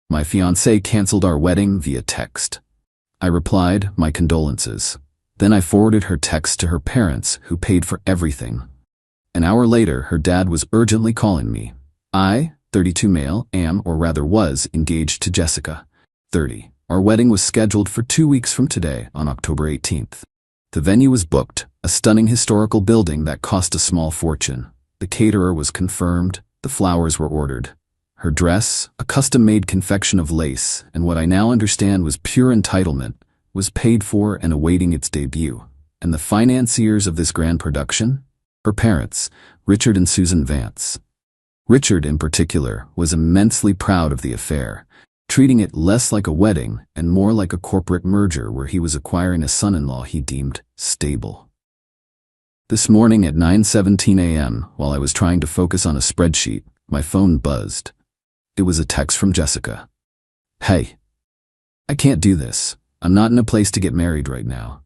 My fiancée canceled our wedding via text. I replied, my condolences. Then I forwarded her text to her parents, who paid for everything. An hour later, her dad was urgently calling me. I, 32 male, am, or rather was, engaged to Jessica, 30. Our wedding was scheduled for 2 weeks from today, on October 18th. The venue was booked, a stunning historical building that cost a small fortune. The caterer was confirmed, the flowers were ordered. Her dress, a custom-made confection of lace, and what I now understand was pure entitlement, was paid for and awaiting its debut. And the financiers of this grand production? Her parents, Richard and Susan Vance. Richard, in particular, was immensely proud of the affair, treating it less like a wedding and more like a corporate merger where he was acquiring a son-in-law he deemed stable. This morning at 9:17 a.m., while I was trying to focus on a spreadsheet, my phone buzzed. It was a text from Jessica. Hey, I can't do this. I'm not in a place to get married right now.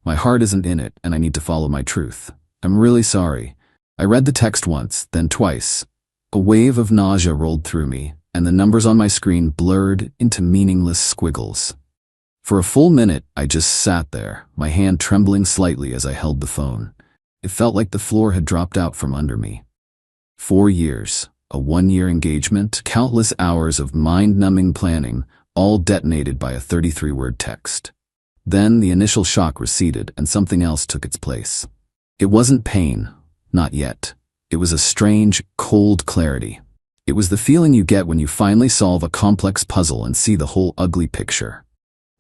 My heart isn't in it, and I need to follow my truth. I'm really sorry. I read the text once, then twice. A wave of nausea rolled through me, and the numbers on my screen blurred into meaningless squiggles. For a full minute, I just sat there, my hand trembling slightly as I held the phone. It felt like the floor had dropped out from under me. 4 years, a 1-year engagement, countless hours of mind-numbing planning, all detonated by a 33-word text. Then the initial shock receded and something else took its place. It wasn't pain, not yet. It was a strange, cold clarity. It was the feeling you get when you finally solve a complex puzzle and see the whole ugly picture.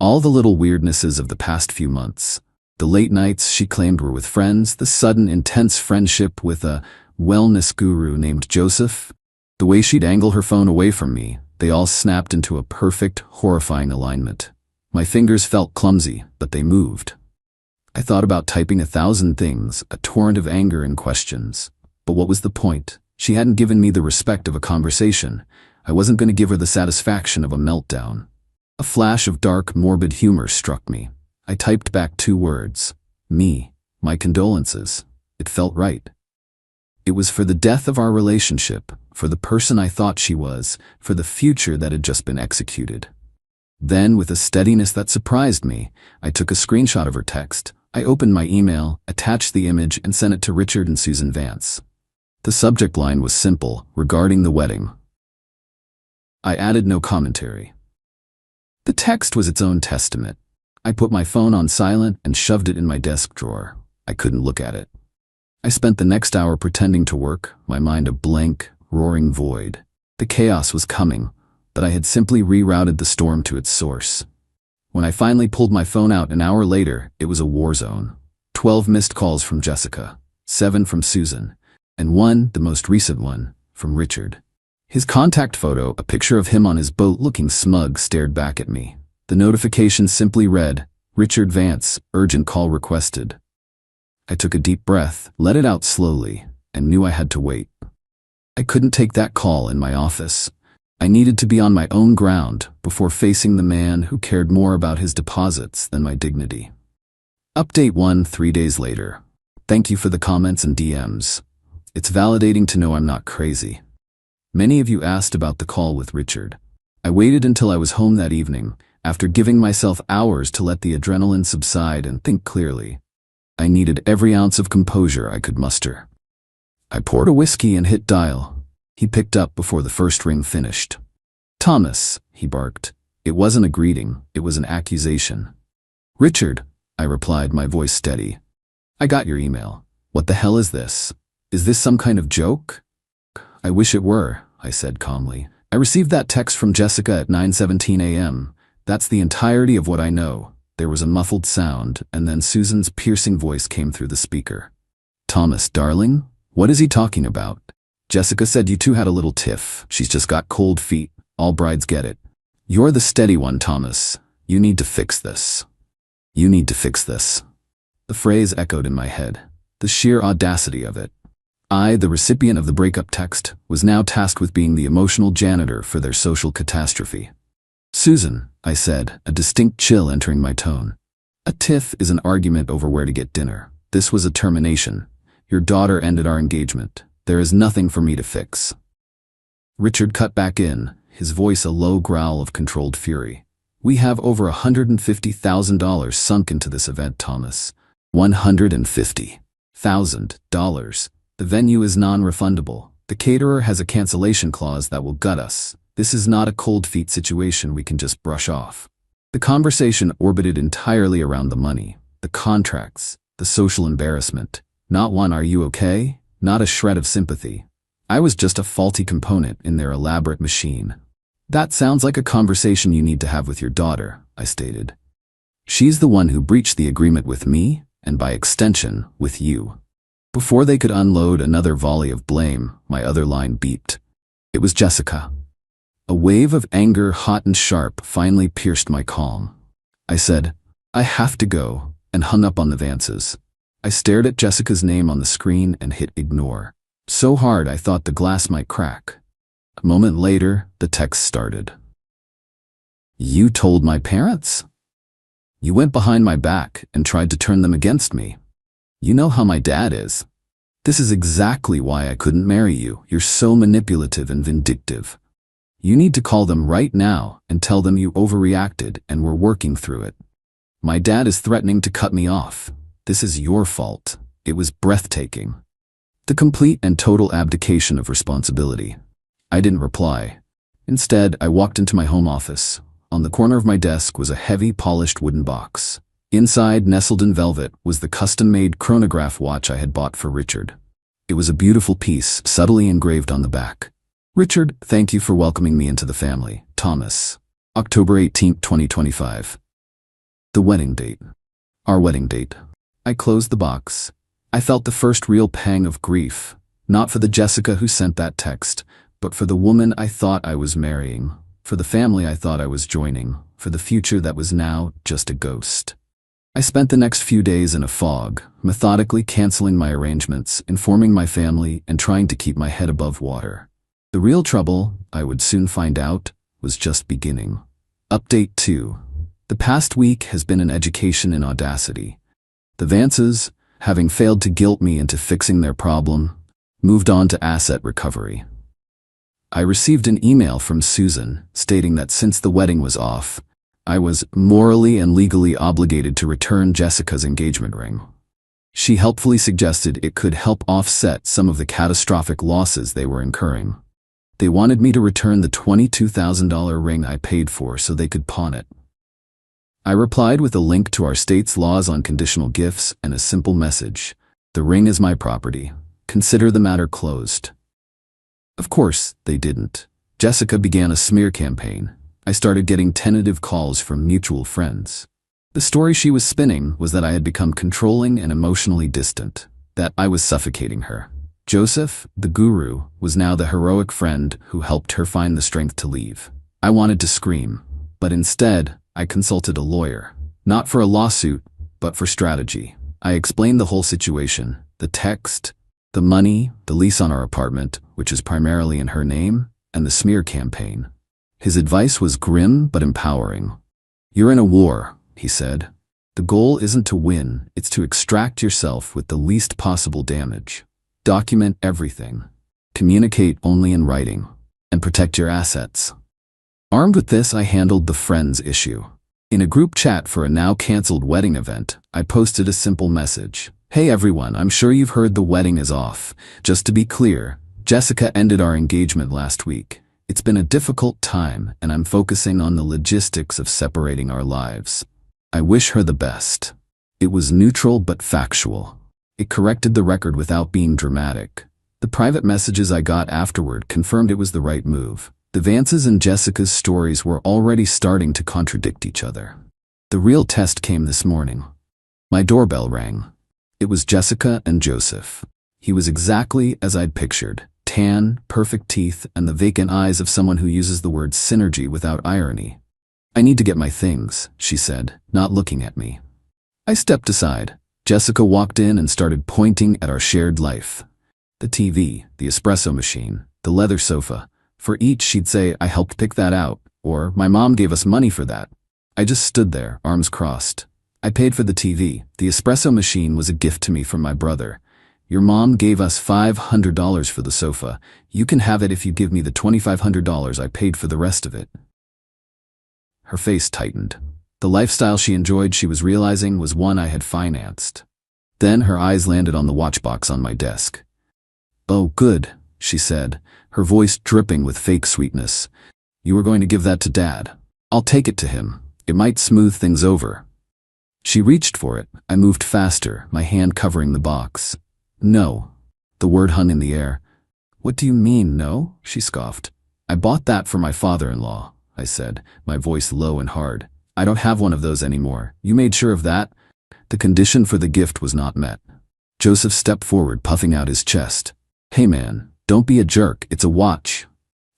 All the little weirdnesses of the past few months. The late nights she claimed were with friends, the sudden intense friendship with a wellness guru named Joseph, the way she'd angle her phone away from me, they all snapped into a perfect, horrifying alignment. My fingers felt clumsy, but they moved. I thought about typing 1,000 things, a torrent of anger and questions. But what was the point? She hadn't given me the respect of a conversation. I wasn't going to give her the satisfaction of a meltdown. A flash of dark, morbid humor struck me. I typed back 2 words. Me. My condolences. It felt right. It was for the death of our relationship, for the person I thought she was, for the future that had just been executed. Then, with a steadiness that surprised me, I took a screenshot of her text. I opened my email, attached the image, and sent it to Richard and Susan Vance. The subject line was simple, regarding the wedding. I added no commentary. The text was its own testament. I put my phone on silent and shoved it in my desk drawer. I couldn't look at it. I spent the next hour pretending to work, my mind a blank, roaring void. The chaos was coming, but I had simply rerouted the storm to its source. When I finally pulled my phone out an hour later, it was a war zone. 12 missed calls from Jessica, 7 from Susan, and 1, the most recent one, from Richard. His contact photo, a picture of him on his boat looking smug, stared back at me. The notification simply read, Richard Vance, urgent call requested. I took a deep breath, let it out slowly, and knew I had to wait. I couldn't take that call in my office. I needed to be on my own ground before facing the man who cared more about his deposits than my dignity. Update 1 3 days later. Thank you for the comments and DMs. It's validating to know I'm not crazy. Many of you asked about the call with Richard. I waited until I was home that evening, after giving myself hours to let the adrenaline subside and think clearly. I needed every ounce of composure I could muster. I poured a whiskey and hit dial. He picked up before the first ring finished. Thomas, he barked. It wasn't a greeting, it was an accusation. Richard, I replied, my voice steady. I got your email. What the hell is this? Is this some kind of joke? I wish it were, I said calmly. I received that text from Jessica at 9:17 a.m. That's the entirety of what I know. There was a muffled sound, and then Susan's piercing voice came through the speaker. Thomas, darling? What is he talking about? Jessica said you two had a little tiff. She's just got cold feet. All brides get it. You're the steady one, Thomas. You need to fix this. You need to fix this. The phrase echoed in my head. The sheer audacity of it. I, the recipient of the breakup text, was now tasked with being the emotional janitor for their social catastrophe. Susan, I said, a distinct chill entering my tone. A tiff is an argument over where to get dinner. This was a termination. Your daughter ended our engagement. There is nothing for me to fix. Richard cut back in, his voice a low growl of controlled fury. "We have over $150,000 sunk into this event, Thomas. $150,000. The venue is non-refundable. The caterer has a cancellation clause that will gut us. This is not a cold feet situation we can just brush off." The conversation orbited entirely around the money, the contracts, the social embarrassment. Not one "are you okay?" Not a shred of sympathy. I was just a faulty component in their elaborate machine. "That sounds like a conversation you need to have with your daughter," I stated. "She's the one who breached the agreement with me, and by extension, with you." Before they could unload another volley of blame, my other line beeped. It was Jessica. A wave of anger, hot and sharp, finally pierced my calm. I said, "I have to go," and hung up on the Vances. I stared at Jessica's name on the screen and hit ignore. So hard I thought the glass might crack. A moment later, the text started. "You told my parents? You went behind my back and tried to turn them against me. You know how my dad is. This is exactly why I couldn't marry you. You're so manipulative and vindictive. You need to call them right now and tell them you overreacted and we're working through it. My dad is threatening to cut me off. This is your fault." It was breathtaking. The complete and total abdication of responsibility. I didn't reply. Instead, I walked into my home office. On the corner of my desk was a heavy, polished wooden box. Inside, nestled in velvet, was the custom-made chronograph watch I had bought for Richard. It was a beautiful piece, subtly engraved on the back. "Richard, thank you for welcoming me into the family. Thomas. October 18, 2025. The wedding date. Our wedding date." I closed the box. I felt the first real pang of grief, not for the Jessica who sent that text, but for the woman I thought I was marrying, for the family I thought I was joining, for the future that was now just a ghost. I spent the next few days in a fog, methodically canceling my arrangements, informing my family, and trying to keep my head above water. The real trouble, I would soon find out, was just beginning. Update 2. The past week has been an education in audacity. The Vances, having failed to guilt me into fixing their problem, moved on to asset recovery. I received an email from Susan stating that since the wedding was off, I was morally and legally obligated to return Jessica's engagement ring. She helpfully suggested it could help offset some of the catastrophic losses they were incurring. They wanted me to return the $22,000 ring I paid for so they could pawn it. I replied with a link to our state's laws on conditional gifts and a simple message: "The ring is my property. Consider the matter closed." Of course, they didn't. Jessica began a smear campaign. I started getting tentative calls from mutual friends. The story she was spinning was that I had become controlling and emotionally distant, that I was suffocating her. Joseph, the guru, was now the heroic friend who helped her find the strength to leave. I wanted to scream, but instead, I consulted a lawyer. Not for a lawsuit, but for strategy. I explained the whole situation, the text, the money, the lease on our apartment, which is primarily in her name, and the smear campaign. His advice was grim but empowering. "You're in a war," he said. "The goal isn't to win, it's to extract yourself with the least possible damage. Document everything. Communicate only in writing. And protect your assets." Armed with this, I handled the friends issue. In a group chat for a now-canceled wedding event, I posted a simple message. "Hey everyone, I'm sure you've heard the wedding is off. Just to be clear, Jessica ended our engagement last week. It's been a difficult time, and I'm focusing on the logistics of separating our lives. I wish her the best." It was neutral but factual. It corrected the record without being dramatic. The private messages I got afterward confirmed it was the right move. The Vances and Jessica's stories were already starting to contradict each other. The real test came this morning. My doorbell rang. It was Jessica and Joseph. He was exactly as I'd pictured. Tan, perfect teeth, and the vacant eyes of someone who uses the word synergy without irony. "I need to get my things," she said, not looking at me. I stepped aside. Jessica walked in and started pointing at our shared life. The TV, the espresso machine, the leather sofa. For each, she'd say, "I helped pick that out," or "My mom gave us money for that." I just stood there, arms crossed. I paid for the TV. The espresso machine was a gift to me from my brother. Your mom gave us $500 for the sofa. You can have it if you give me the $2,500 I paid for the rest of it. Her face tightened. The lifestyle she enjoyed, she was realizing, was one I had financed. Then her eyes landed on the watch box on my desk. "Oh, good," she said, her voice dripping with fake sweetness. "You were going to give that to Dad. I'll take it to him. It might smooth things over." She reached for it. I moved faster, my hand covering the box. "No." The word hung in the air. "What do you mean, no?" she scoffed. "I bought that for my father-in-law," I said, my voice low and hard. "I don't have one of those anymore. You made sure of that?" The condition for the gift was not met. Joseph stepped forward, puffing out his chest. "Hey man, don't be a jerk, it's a watch."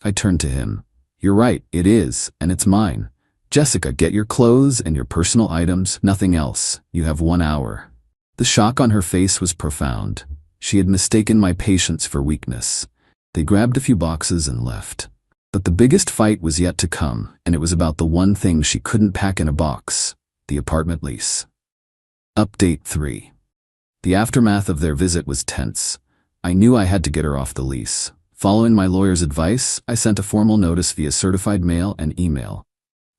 I turned to him. "You're right, it is, and it's mine. Jessica, get your clothes and your personal items, nothing else. You have 1 hour." The shock on her face was profound. She had mistaken my patience for weakness. They grabbed a few boxes and left. But the biggest fight was yet to come, and it was about the one thing she couldn't pack in a box: the apartment lease. Update 3. The aftermath of their visit was tense. I knew I had to get her off the lease. Following my lawyer's advice, I sent a formal notice via certified mail and email.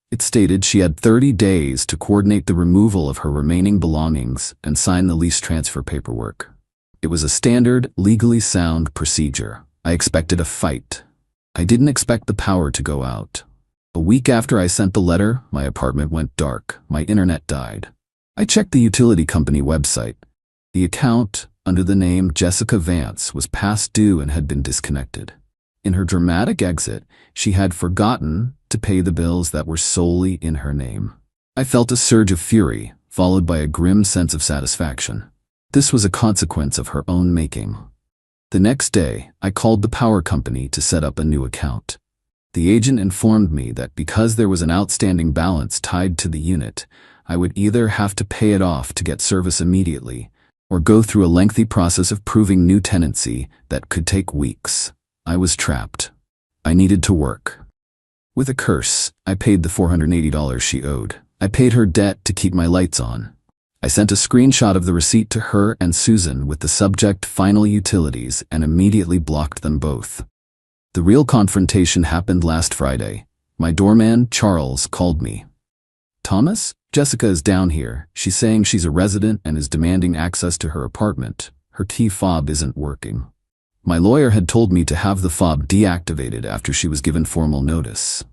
It stated she had 30 days to coordinate the removal of her remaining belongings and sign the lease transfer paperwork. It was a standard, legally sound procedure. I expected a fight. I didn't expect the power to go out. A week after I sent the letter, my apartment went dark. My internet died. I checked the utility company website. The account, under the name Jessica Vance, was past due and had been disconnected. In her dramatic exit, she had forgotten to pay the bills that were solely in her name. I felt a surge of fury, followed by a grim sense of satisfaction. This was a consequence of her own making. The next day, I called the power company to set up a new account. The agent informed me that because there was an outstanding balance tied to the unit, I would either have to pay it off to get service immediately, or go through a lengthy process of proving new tenancy that could take weeks. I was trapped. I needed to work. With a curse, I paid the $480 she owed. I paid her debt to keep my lights on. I sent a screenshot of the receipt to her and Susan with the subject "Final Utilities" and immediately blocked them both. The real confrontation happened last Friday. My doorman, Charles, called me. "Thomas, Jessica is down here. She's saying she's a resident and is demanding access to her apartment. Her key fob isn't working." My lawyer had told me to have the fob deactivated after she was given formal notice.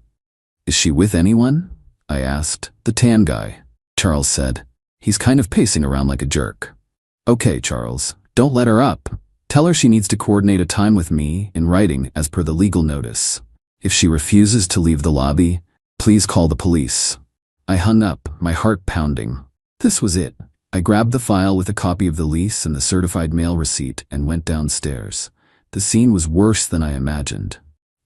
"Is she with anyone?" I asked. "The tan guy," Charles said. "He's kind of pacing around like a jerk." "Okay, Charles, don't let her up. Tell her she needs to coordinate a time with me in writing as per the legal notice. If she refuses to leave the lobby, please call the police." I hung up, my heart pounding. This was it. I grabbed the file with a copy of the lease and the certified mail receipt and went downstairs. The scene was worse than I imagined.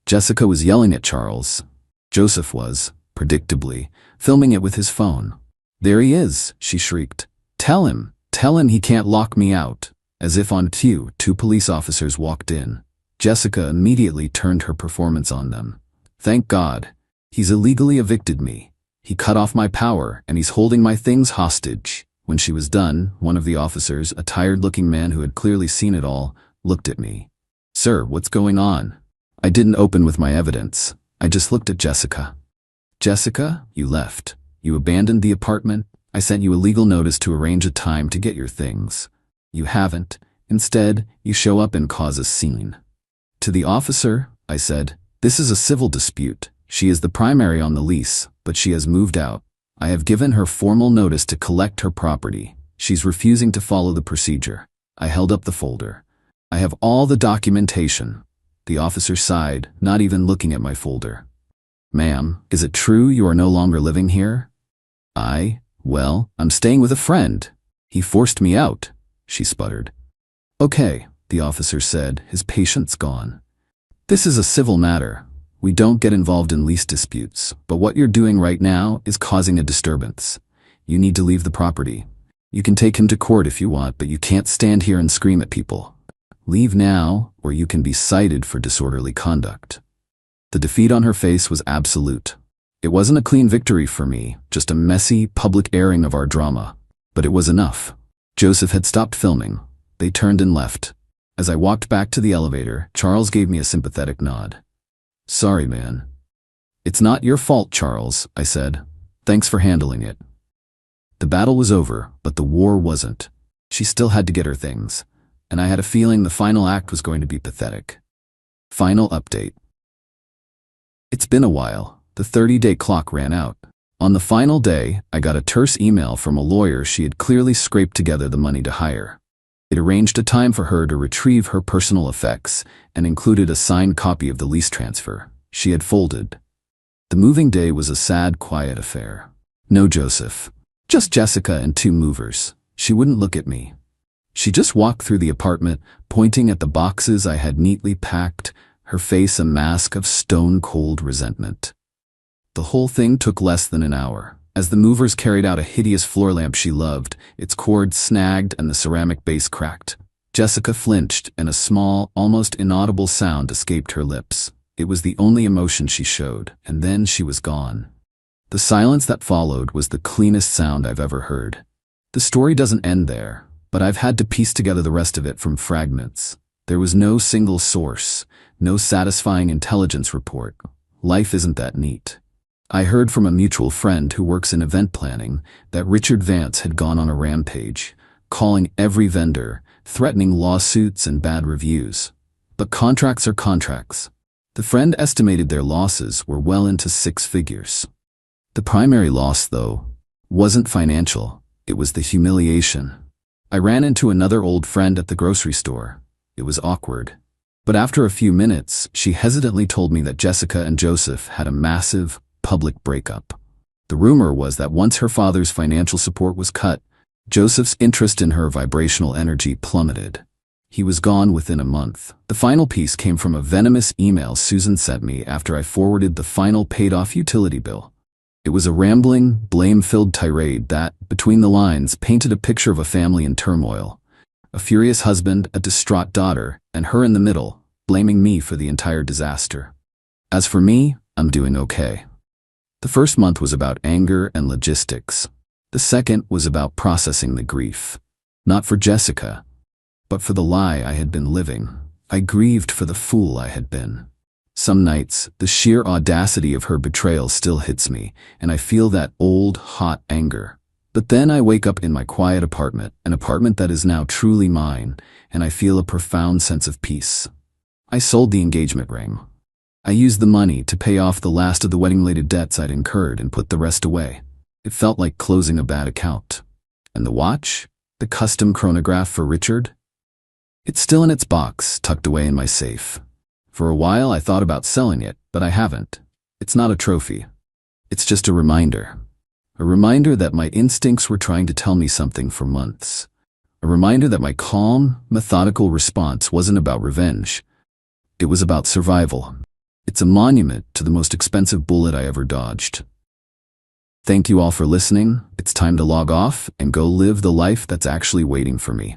Jessica was yelling at Charles. Joseph was, predictably, filming it with his phone. "There he is," she shrieked. Tell him he can't lock me out." As if on cue, 2 police officers walked in. Jessica immediately turned her performance on them. "Thank God. He's illegally evicted me. He cut off my power and he's holding my things hostage." When she was done, one of the officers, a tired-looking man who had clearly seen it all, looked at me. "Sir, what's going on?" I didn't open with my evidence. I just looked at Jessica. "Jessica, you left. You abandoned the apartment. I sent you a legal notice to arrange a time to get your things. You haven't. Instead, you show up and cause a scene." To the officer, I said, "This is a civil dispute. She is the primary on the lease, but she has moved out. I have given her formal notice to collect her property. She's refusing to follow the procedure." I held up the folder. "I have all the documentation." The officer sighed, not even looking at my folder. "Ma'am, is it true you are no longer living here?" Well, I'm staying with a friend. He forced me out," she sputtered. "Okay," the officer said, his patience gone. "This is a civil matter. We don't get involved in lease disputes, but what you're doing right now is causing a disturbance. You need to leave the property. You can take him to court if you want, but you can't stand here and scream at people. Leave now, or you can be cited for disorderly conduct." The defeat on her face was absolute. It wasn't a clean victory for me, just a messy, public airing of our drama. But it was enough. Joseph had stopped filming. They turned and left. As I walked back to the elevator, Charles gave me a sympathetic nod. Sorry, man. It's not your fault, Charles, I said. Thanks for handling it. The battle was over, but the war wasn't. She still had to get her things, and I had a feeling the final act was going to be pathetic. Final update. It's been a while. The 30-day clock ran out. On the final day, I got a terse email from a lawyer she had clearly scraped together the money to hire. It arranged a time for her to retrieve her personal effects and included a signed copy of the lease transfer she had folded. The moving day was a sad, quiet affair. No Joseph. Just Jessica and 2 movers. She wouldn't look at me. She just walked through the apartment, pointing at the boxes I had neatly packed, her face a mask of stone-cold resentment. The whole thing took less than an hour. As the movers carried out a hideous floor lamp she loved, its cord snagged and the ceramic base cracked. Jessica flinched, and a small, almost inaudible sound escaped her lips. It was the only emotion she showed, and then she was gone. The silence that followed was the cleanest sound I've ever heard. The story doesn't end there, but I've had to piece together the rest of it from fragments. There was no single source, no satisfying intelligence report. Life isn't that neat. I heard from a mutual friend who works in event planning that Richard Vance had gone on a rampage, calling every vendor, threatening lawsuits and bad reviews. But contracts are contracts. The friend estimated their losses were well into 6 figures. The primary loss, though, wasn't financial. It was the humiliation. I ran into another old friend at the grocery store. It was awkward. But after a few minutes, she hesitantly told me that Jessica and Joseph had a massive, public breakup. The rumor was that once her father's financial support was cut, Joseph's interest in her vibrational energy plummeted. He was gone within a month. The final piece came from a venomous email Susan sent me after I forwarded the final paid-off utility bill. It was a rambling, blame-filled tirade that, between the lines, painted a picture of a family in turmoil. A furious husband, a distraught daughter, and her in the middle, blaming me for the entire disaster. As for me, I'm doing okay. The first month was about anger and logistics. The second was about processing the grief. Not for Jessica, but for the lie I had been living. I grieved for the fool I had been. Some nights, the sheer audacity of her betrayal still hits me, and I feel that old, hot anger. But then I wake up in my quiet apartment, an apartment that is now truly mine, and I feel a profound sense of peace. I sold the engagement ring. I used the money to pay off the last of the wedding-related debts I'd incurred and put the rest away. It felt like closing a bad account. And the watch? The custom chronograph for Richard? It's still in its box, tucked away in my safe. For a while I thought about selling it, but I haven't. It's not a trophy. It's just a reminder. A reminder that my instincts were trying to tell me something for months. A reminder that my calm, methodical response wasn't about revenge. It was about survival. It's a monument to the most expensive bullet I ever dodged. Thank you all for listening. It's time to log off and go live the life that's actually waiting for me.